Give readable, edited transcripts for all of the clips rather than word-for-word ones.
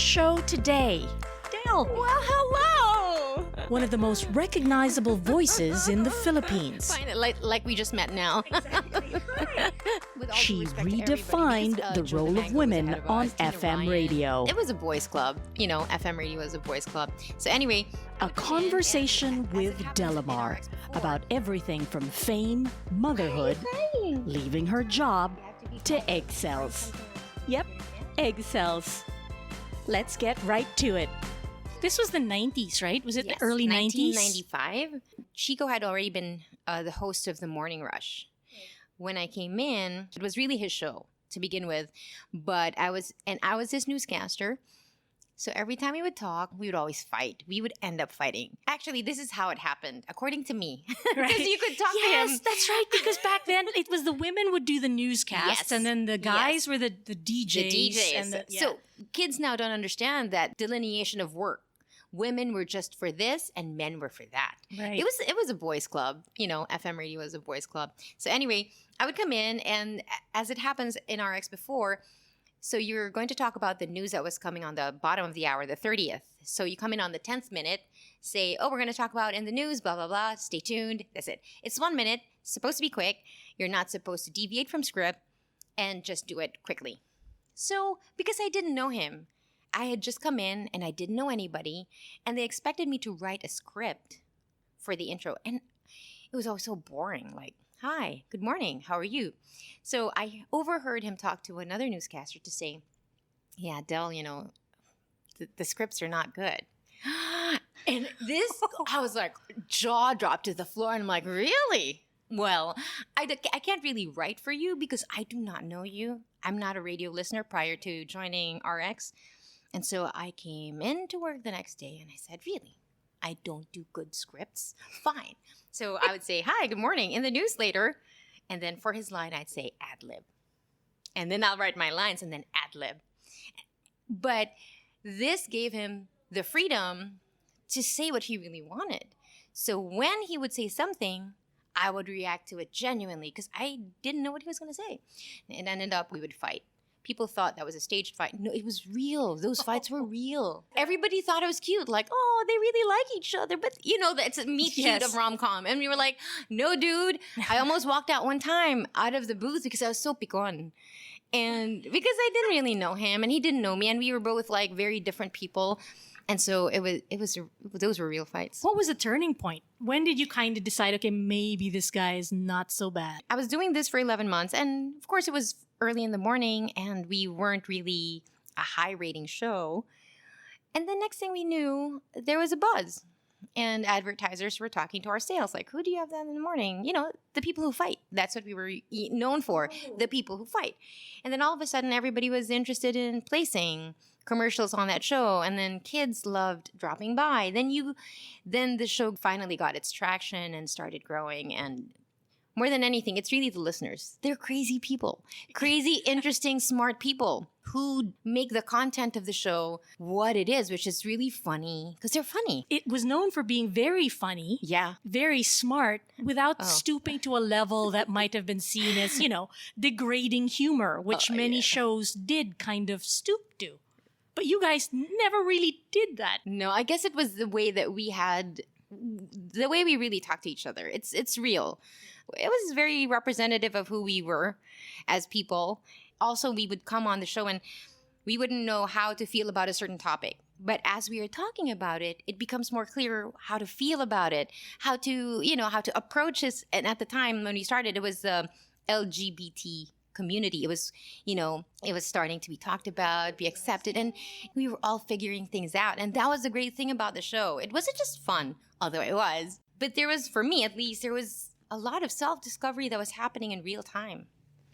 show today, Del. Well, hello! One of the most recognizable voices in the Philippines. Fine, like we just met now. She redefined the role of women on FM radio. It was a boys' club. You know, FM radio was a boys' club. So anyway, A conversation with DELAMAR about everything from fame, motherhood, leaving her job, to egg cells. Yep, egg cells. Let's get right to it. This was the 90s, right? Was it the early 90s? 1995. Chico had already been the host of the Morning Rush. When I came in, it was really his show to begin with, but I was his newscaster. So every time we would talk, we would always fight. We would end up fighting. Actually, this is how it happened, according to me. Because you could talk to him. Yes, that's right. Because back then, it was the women would do the newscast, Yes. and then the guys were the DJs. The DJs. And So kids now don't understand that delineation of work. Women were just for this and men were for that. Right. It was a boys' club. You know, FM radio was a boys' club. So anyway, I would come in, and as it happens in RX before, so you're going to talk about the news that was coming on the bottom of the hour, the 30th. So you come in on the 10th minute, say, oh, we're going to talk about in the news, blah, blah, blah. Stay tuned. That's it. It's 1 minute. It's supposed to be quick. You're not supposed to deviate from script and just do it quickly. So because I didn't know him, I had just come in and I didn't know anybody, and they expected me to write a script for the intro. And it was always so boring, like, hi, good morning, how are you? So I overheard him talk to another newscaster to say, yeah, Del, you know, the scripts are not good. And this, I was like, jaw dropped to the floor, and I'm like, really? Well, I can't really write for you because I do not know you. I'm not a radio listener prior to joining RX. And so I came into work the next day and I said, really? I don't do good scripts? Fine. So I would say, hi, good morning, in the news later. And then for his line, I'd say ad lib. And then I'll write my lines and then ad lib. But this gave him the freedom to say what he really wanted. So when he would say something, I would react to it genuinely because I didn't know what he was going to say. And ended up, we would fight. People thought that was a staged fight. No, it was real. Those fights were real. Everybody thought it was cute. Like, oh, they really like each other. But, you know, it's a meet cute of rom-com. And we were like, no, dude. I almost walked out one time out of the booth because I was so picon. And because I didn't really know him and he didn't know me. And we were both like very different people. And so those were real fights. what was the turning point? When did you kind of decide, okay, maybe this guy is not so bad? I was doing this for 11 months. And of course, it was early in the morning and we weren't really a high rating show. And the next thing we knew, there was a buzz. And advertisers were talking to our sales, like, who do you have then in the morning? You know, the people who fight. That's what we were known for, the people who fight. And then all of a sudden, everybody was interested in placing commercials on that show. And then kids loved dropping by. Then the show finally got its traction and started growing. And more than anything, it's really the listeners. They're crazy people, crazy, interesting, smart people who make the content of the show what it is, which is really funny because they're funny. It was known for being very funny, Yeah. very smart, without stooping to a level that might have been seen as, you know, degrading humor, which many shows did kind of stoop to. But you guys never really did that. No, I guess it was the way that we really talked to each other. It's real. It was very representative of who we were as people. Also, we would come on the show and we wouldn't know how to feel about a certain topic. But as we are talking about it, it becomes more clear how to feel about it, how to approach this. And at the time when we started, it was the LGBT community. It was, it was starting to be talked about, be accepted, and we were all figuring things out. And that was the great thing about the show. It wasn't just fun, although it was, but there was, for me at least, there was a lot of self-discovery that was happening in real time.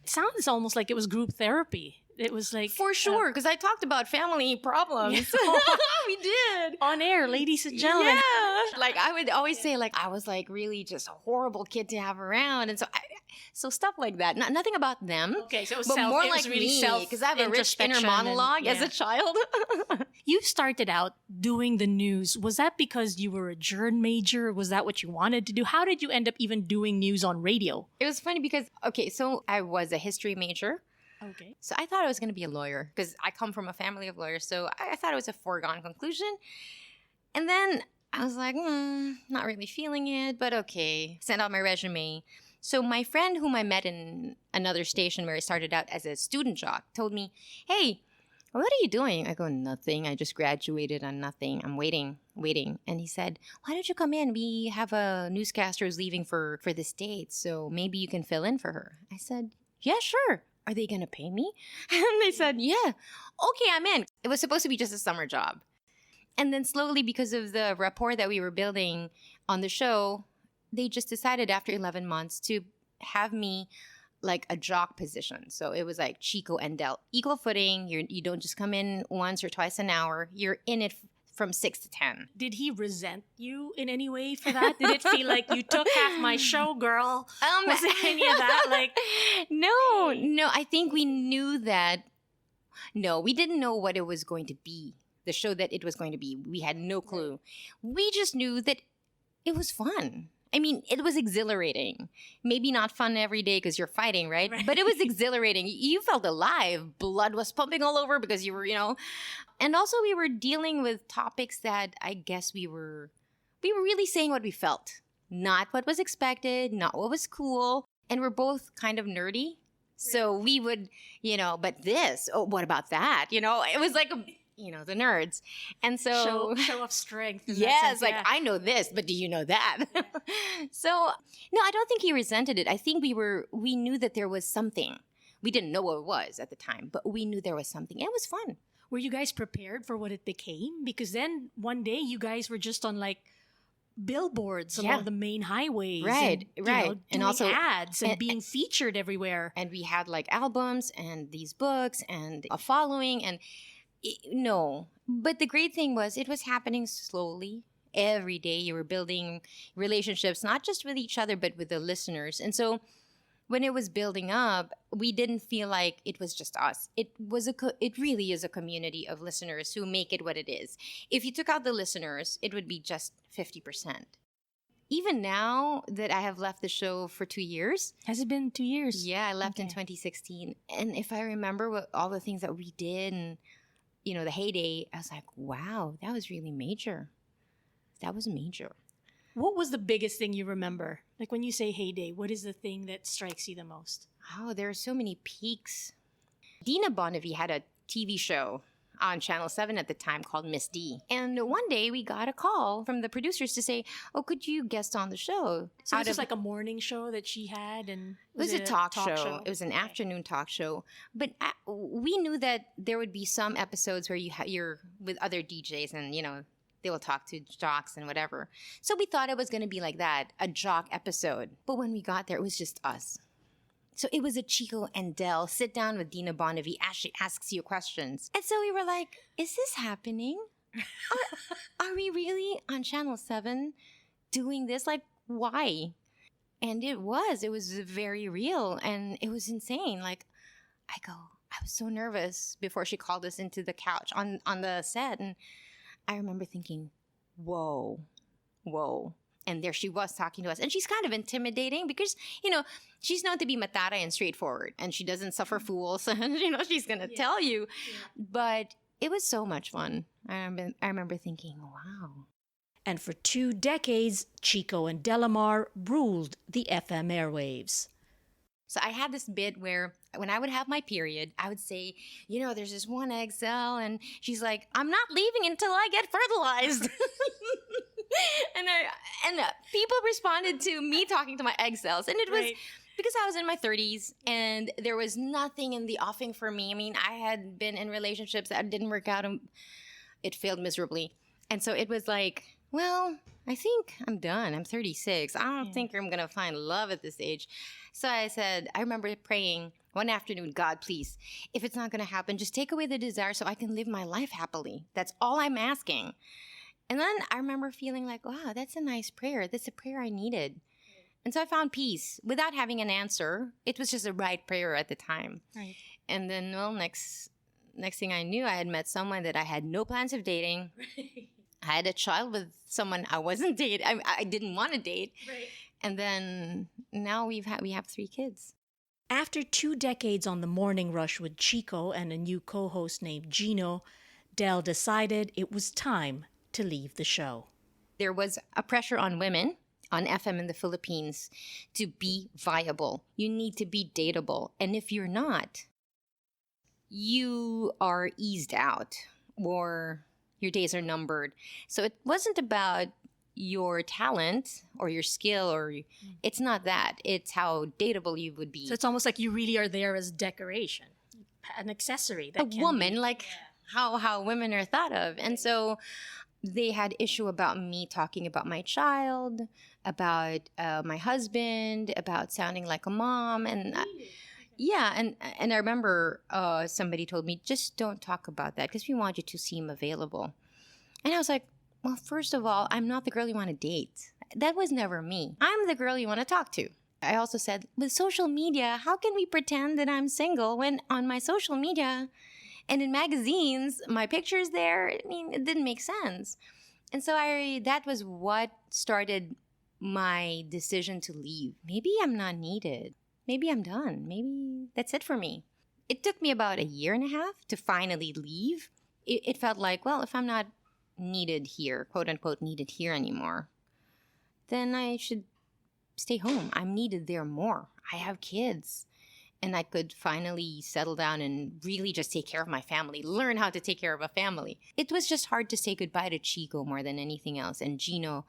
It sounds almost like it was group therapy. It was like... For sure, because I talked about family problems. We did. On air, ladies and gentlemen. Yeah. Like, I would always say, like, I was, like, really just a horrible kid to have around. And so stuff like that. Nothing about them. Okay, so it was but more it like was really me, because I have a rich inner introspection monologue and- as a child. You started out doing the news. Was that because you were a journalism major? Was that what you wanted to do? How did you end up even doing news on radio? It was funny because, okay, so I was a history major. Okay. So I thought I was going to be a lawyer because I come from a family of lawyers. So I thought it was a foregone conclusion. And then I was like, not really feeling it, but okay. Sent out my resume. So my friend whom I met in another station where I started out as a student jock told me, hey, what are you doing? I go, nothing. I just graduated on nothing. I'm waiting. And he said, why don't you come in? We have a newscaster who's leaving for this date, so maybe you can fill in for her. I said, yeah, sure. Are they going to pay me? And they said, yeah. Okay, I'm in. It was supposed to be just a summer job. And then slowly, because of the rapport that we were building on the show, they just decided after 11 months to have me like a jock position. So it was like Chico and Del, equal footing. You don't just come in once or twice an hour. You're in it from 6 to 10. Did he resent you in any way for that? Did it feel like you took half my show, girl? Was it any of that? Like, no. I think we knew that. No, we didn't know what it was going to be. The show that it was going to be. We had no clue. We just knew that it was fun. I mean, it was exhilarating. Maybe not fun every day because you're fighting, right? But it was exhilarating. You felt alive. Blood was pumping all over because you were, And also we were dealing with topics that I guess we were really saying what we felt. Not what was expected, not what was cool. And we're both kind of nerdy. So we would, but this, what about that? It was like the nerds. And so show of strength. Yes, like I know this, but do you know that? So no, I don't think he resented it. I think we knew that there was something. We didn't know what it was at the time, but we knew there was something. It was fun. Were you guys prepared for what it became? Because then one day you guys were just on like billboards along the main highways. Right. And also ads and being featured everywhere. And we had like albums and these books and a following and no. But the great thing was it was happening slowly. Every day you were building relationships, not just with each other, but with the listeners. And so when it was building up, we didn't feel like it was just us. It really is a community of listeners who make it what it is. If you took out the listeners, it would be just 50%. Even now that I have left the show for 2 years. Has it been 2 years? Yeah, I left in 2016. And if I remember all the things that we did and the heyday, I was like, wow, that was really major. That was major. What was the biggest thing you remember? Like when you say heyday, what is the thing that strikes you the most? Oh, there are so many peaks. Dina Bonnevie had a TV show on Channel 7 at the time called Miss D. And one day we got a call from the producers to say, oh, could you guest on the show? So it was like a morning show that she had? And it was a talk show. It was an afternoon talk show. But we knew that there would be some episodes where you're with other DJs and, they will talk to jocks and whatever. So we thought it was going to be like that, a jock episode. But when we got there, it was just us. So it was a Chico and Del sit down with Dina Bonnevie as she asks you questions. And so we were like, is this happening? Are we really on Channel 7 doing this? Like, why? And it was very real and it was insane. Like, I was so nervous before she called us into the couch on the set. And I remember thinking, whoa. And there she was talking to us. And she's kind of intimidating because, she's known to be matara and straightforward. And she doesn't suffer fools. And, she's going to tell you. Yeah. But it was so much fun. I remember thinking, wow. And for 2 decades, Chico and DELAMAR ruled the FM airwaves. So I had this bit where when I would have my period, I would say, there's this one egg cell. And she's like, I'm not leaving until I get fertilized. and people responded to me talking to my egg cells. And it was because I was in my 30s and there was nothing in the offing for me. I mean, I had been in relationships that didn't work out and it failed miserably. And so it was like, well, I think I'm done. I'm 36. I don't think I'm going to find love at this age. So I said, I remember praying one afternoon, God, please, if it's not going to happen, just take away the desire so I can live my life happily. That's all I'm asking. And then I remember feeling like, wow, that's a nice prayer. That's a prayer I needed. And so I found peace without having an answer. It was just the right prayer at the time. Right. And then, next thing I knew, I had met someone that I had no plans of dating. Right. I had a child with someone I wasn't dating. I didn't want to date. Right. And then now we have 3 kids. After 2 decades on the morning rush with Chico and a new co-host named Gino, Del decided it was time to leave the show. There was a pressure on women on FM in the Philippines to be viable. You need to be dateable. And if you're not, you are eased out or your days are numbered. So it wasn't about your talent or your skill or it's not that. It's how dateable you would be. So it's almost like you really are there as decoration, an accessory. That A woman, like how women are thought of. And so they had issue about me talking about my child, about my husband, about sounding like a mom. And and I remember somebody told me, just don't talk about that because we want you to seem available. And I was like, well, first of all, I'm not the girl you want to date. That was never me. I'm the girl you want to talk to. I also said, with social media, how can we pretend that I'm single when on my social media and in magazines, my picture's there? I mean, it didn't make sense. And so that was what started my decision to leave. Maybe I'm not needed. Maybe I'm done. Maybe that's it for me. It took me about 1.5 years to finally leave. It felt like, well, if I'm not needed here, quote unquote, needed here anymore, then I should stay home. I'm needed there more. I have kids. And I could finally settle down and really just take care of my family, learn how to take care of a family. It was just hard to say goodbye to Chico more than anything else. And Gino,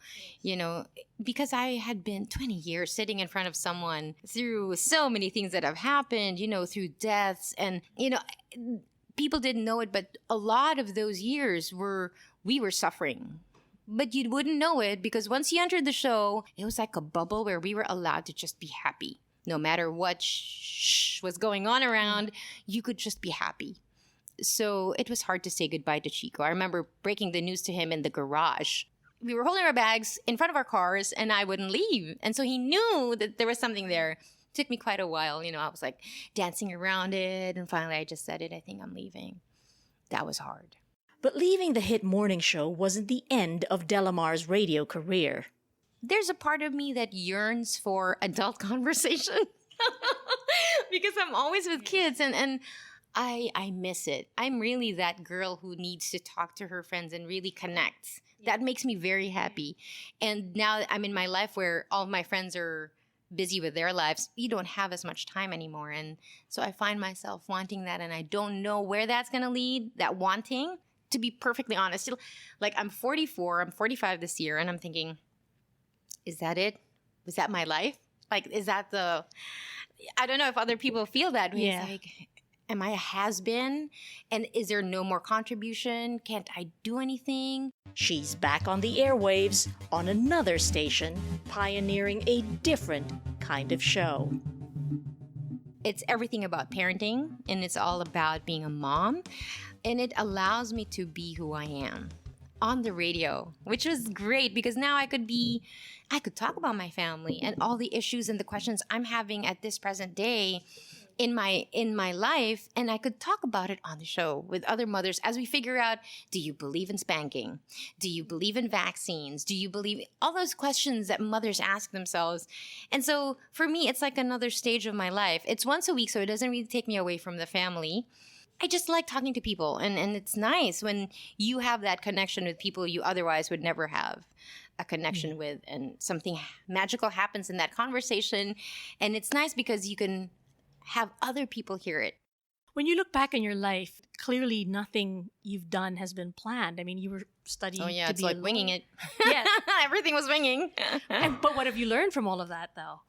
because I had been 20 years sitting in front of someone through so many things that have happened, through deaths. And, people didn't know it, but a lot of those years we were suffering. But you wouldn't know it because once you entered the show, it was like a bubble where we were allowed to just be happy. No matter what was going on around, you could just be happy. So it was hard to say goodbye to Chico. I remember breaking the news to him in the garage. We were holding our bags in front of our cars and I wouldn't leave. And so he knew that there was something there. It took me quite a while. I was like dancing around it. And finally I just said it. I think I'm leaving. That was hard. But leaving the hit morning show wasn't the end of DELAMAR's radio career. There's a part of me that yearns for adult conversation because I'm always with kids and I miss it. I'm really that girl who needs to talk to her friends and really connect. That makes me very happy. And now I'm in my life where all of my friends are busy with their lives. You don't have as much time anymore. And so I find myself wanting that and I don't know where that's going to lead, that wanting, to be perfectly honest. Like I'm 44, I'm 45 this year and I'm thinking, is that it? Was that my life? Like, is that I don't know if other people feel that way. Yeah. It's like, am I a has-been? And is there no more contribution? Can't I do anything? She's back on the airwaves on another station, pioneering a different kind of show. It's everything about parenting, and it's all about being a mom. And it allows me to be who I am on the radio, which was great because now I could talk about my family and all the issues and the questions I'm having at this present day in my life, and I could talk about it on the show with other mothers as we figure out, do you believe in spanking? Do you believe in vaccines? Do you believe all those questions that mothers ask themselves? And so for me, it's like another stage of my life. It's once a week, so it doesn't really take me away from the family. I just like talking to people, and it's nice when you have that connection with people you otherwise would never have a connection with, and something magical happens in that conversation, and it's nice because you can have other people hear it. When you look back in your life, clearly nothing you've done has been planned. I mean, you were studying to it's be like a winging lawyer. it. Yeah. Everything was winging. But what have you learned from all of that, though?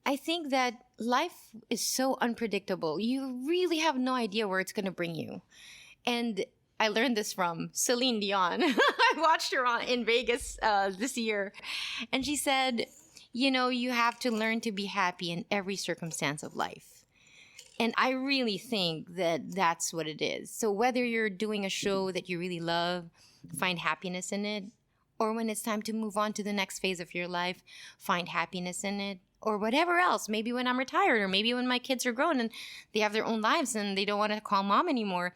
I think that life is so unpredictable. You really have no idea where it's going to bring you. And I learned this from Celine Dion. I watched her in Vegas this year. And she said, you have to learn to be happy in every circumstance of life. And I really think that that's what it is. So whether you're doing a show that you really love, find happiness in it, or when it's time to move on to the next phase of your life, find happiness in it, or whatever else. Maybe when I'm retired, or maybe when my kids are grown and they have their own lives and they don't want to call mom anymore,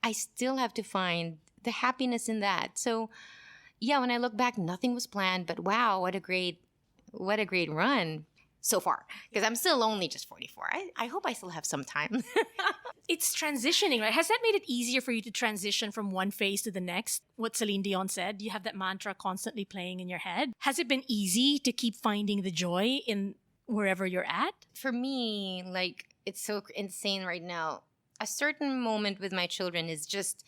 I still have to find the happiness in that. So yeah, when I look back, nothing was planned, but wow, what a great run. so far, because I'm still only just 44. I hope I still have some time. It's transitioning, right? Has that made it easier for you to transition from one phase to the next? What Celine Dion said, you have that mantra constantly playing in your head. Has it been easy to keep finding the joy in wherever you're at? For me, like, it's so insane right now. A certain moment with my children is just,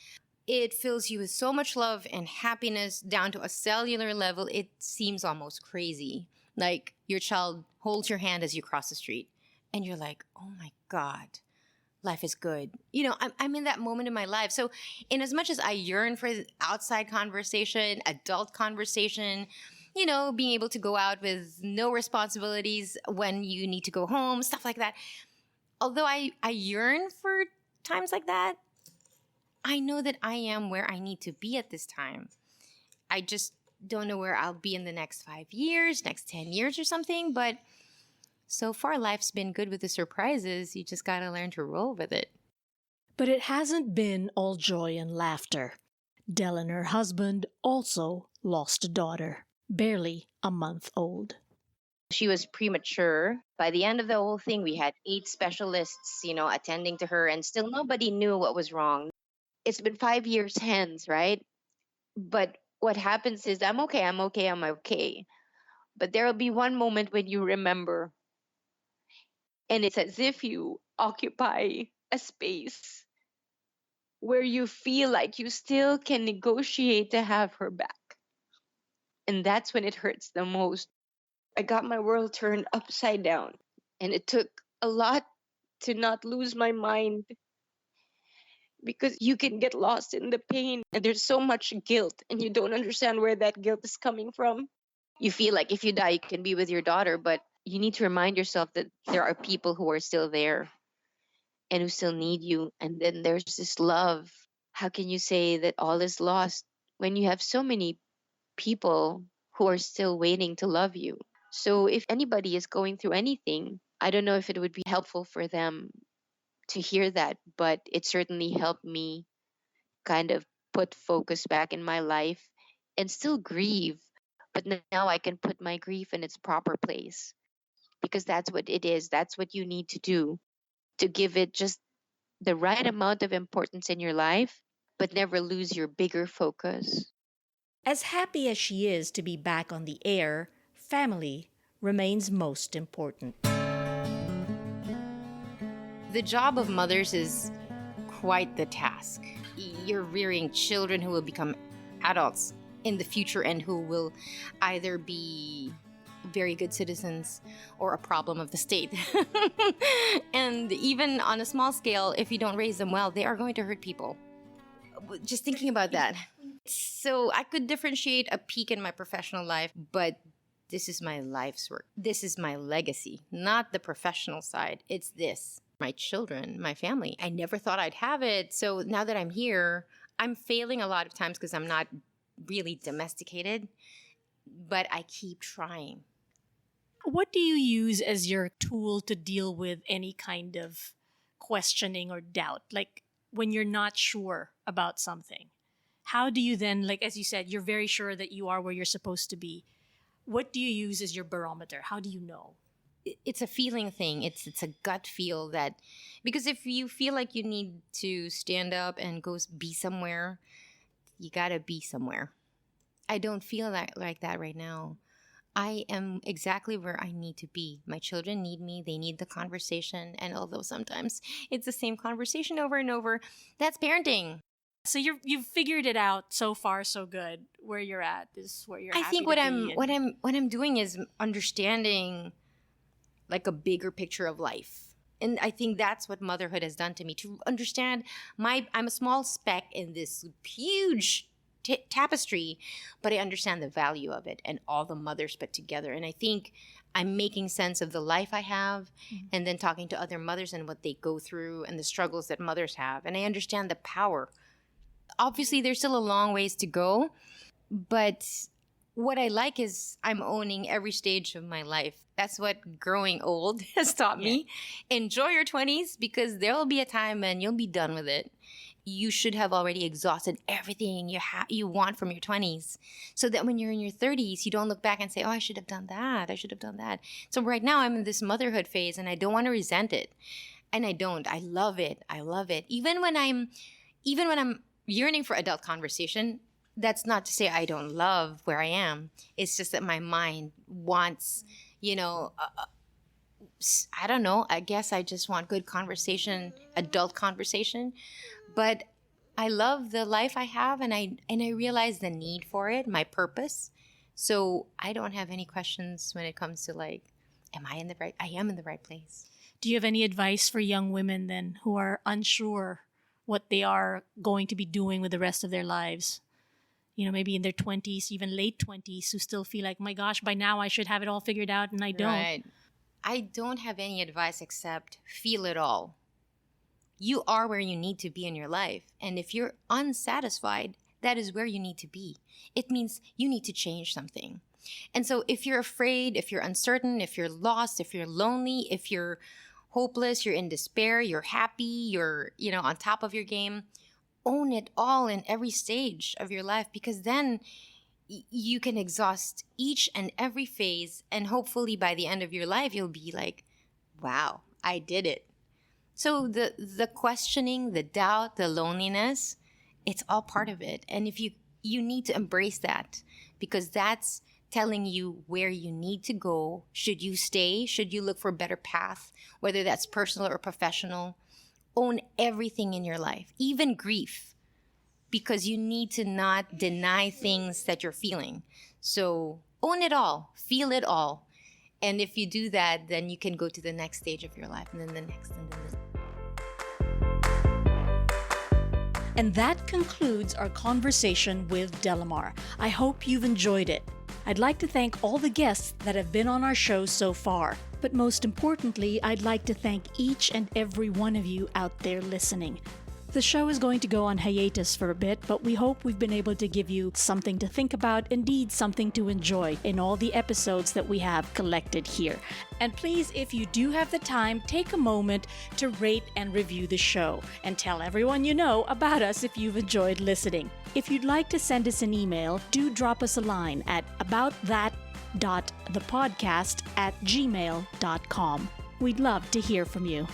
it fills you with so much love and happiness down to a cellular level. It seems almost crazy. Like, your child holds your hand as you cross the street and you're like, oh my God, life is good. I'm in that moment in my life. So in as much as I yearn for outside conversation, adult conversation, being able to go out with no responsibilities when you need to go home, stuff like that. Although I yearn for times like that, I know that I am where I need to be at this time. I just don't know where I'll be in the next 5 years, next 10 years or something. But so far, life's been good with the surprises. You just got to learn to roll with it. But it hasn't been all joy and laughter. Del and her husband also lost a daughter, barely a month old. She was premature. By the end of the whole thing, we had 8 specialists, attending to her, and still nobody knew what was wrong. It's been 5 years hence, right? But what happens is, I'm okay. But there will be one moment when you remember, and it's as if you occupy a space where you feel like you still can negotiate to have her back. And that's when it hurts the most. I got my world turned upside down, and it took a lot to not lose my mind, because you can get lost in the pain and there's so much guilt and you don't understand where that guilt is coming from. You feel like if you die, you can be with your daughter, but you need to remind yourself that there are people who are still there and who still need you. And then there's this love. How can you say that all is lost when you have so many people who are still waiting to love you? So if anybody is going through anything, I don't know if it would be helpful for them to hear that, but it certainly helped me kind of put focus back in my life and still grieve. But now I can put my grief in its proper place, because that's what it is. That's what you need to do, to give it just the right amount of importance in your life, but never lose your bigger focus. As happy as she is to be back on the air, family remains most important. The job of mothers is quite the task. You're rearing children who will become adults in the future and who will either be very good citizens or a problem of the state. And even on a small scale, if you don't raise them well, they are going to hurt people. Just thinking about that. So I could differentiate a peak in my professional life, but this is my life's work. This is my legacy, not the professional side. It's this. My children, my family. I never thought I'd have it. So now that I'm here, I'm failing a lot of times because I'm not really domesticated, but I keep trying. What do you use as your tool to deal with any kind of questioning or doubt? Like when you're not sure about something, how do you then, like as you said, you're very sure that you are where you're supposed to be. What do you use as your barometer? How do you know? It's a feeling thing. It's a gut feel that, because if you feel like you need to stand up and go be somewhere, you gotta be somewhere. I don't feel like that right now. I am exactly where I need to be. My children need me. They need the conversation. And although sometimes it's the same conversation over and over, that's parenting. So you've figured it out so far, so good. Where you're at is where you're. I think what I'm doing is understanding like a bigger picture of life. And I think that's what motherhood has done to me, to understand I'm a small speck in this huge tapestry, but I understand the value of it and all the mothers put together. And I think I'm making sense of the life I have, and then talking to other mothers and what they go through and the struggles that mothers have. And I understand the power. Obviously, there's still a long ways to go, but what I like is I'm owning every stage of my life. That's what growing old has taught me. Enjoy your 20s, because there will be a time when you'll be done with it. you should have already exhausted everything you want from your 20s, so that when you're in your 30s, you don't look back and say, oh, I should have done that. I should have done that. So right now I'm in this motherhood phase, and I don't want to resent it. And I don't. I love it. I love it. Even when I'm yearning for adult conversation, that's not to say I don't love where I am. It's just that my mind wants, I don't know. I guess I just want good conversation, adult conversation. But I love the life I have, and I realize the need for it, my purpose. So I don't have any questions when it comes to I am in the right place. Do you have any advice for young women then who are unsure what they are going to be doing with the rest of their lives? Maybe in their 20s, even late 20s, who still feel like, my gosh, by now I should have it all figured out, and I don't. Right. I don't have any advice except feel it all. You are where you need to be in your life. And if you're unsatisfied, that is where you need to be. It means you need to change something. And so if you're afraid, if you're uncertain, if you're lost, if you're lonely, if you're hopeless, you're in despair, you're happy, you're, on top of your game, own it all in every stage of your life, because then you can exhaust each and every phase, and hopefully by the end of your life, you'll be like, wow, I did it. So the questioning, the doubt, the loneliness, it's all part of it. And if you need to embrace that, because that's telling you where you need to go. Should you stay? Should you look for a better path, whether that's personal or professional? Own everything in your life, even grief, because you need to not deny things that you're feeling. So own it all, feel it all. And if you do that, then you can go to the next stage of your life, and then the next, and then the next. And that concludes our conversation with DELAMAR. I hope you've enjoyed it. I'd like to thank all the guests that have been on our show so far. But most importantly, I'd like to thank each and every one of you out there listening. The show is going to go on hiatus for a bit, but we hope we've been able to give you something to think about, indeed something to enjoy in all the episodes that we have collected here. And please, if you do have the time, take a moment to rate and review the show, and tell everyone you know about us if you've enjoyed listening. If you'd like to send us an email, do drop us a line at aboutthat.thepodcast@gmail.com. We'd love to hear from you.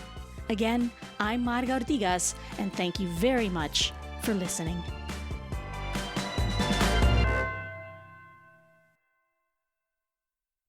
Again, I'm Marga Ortigas, and thank you very much for listening.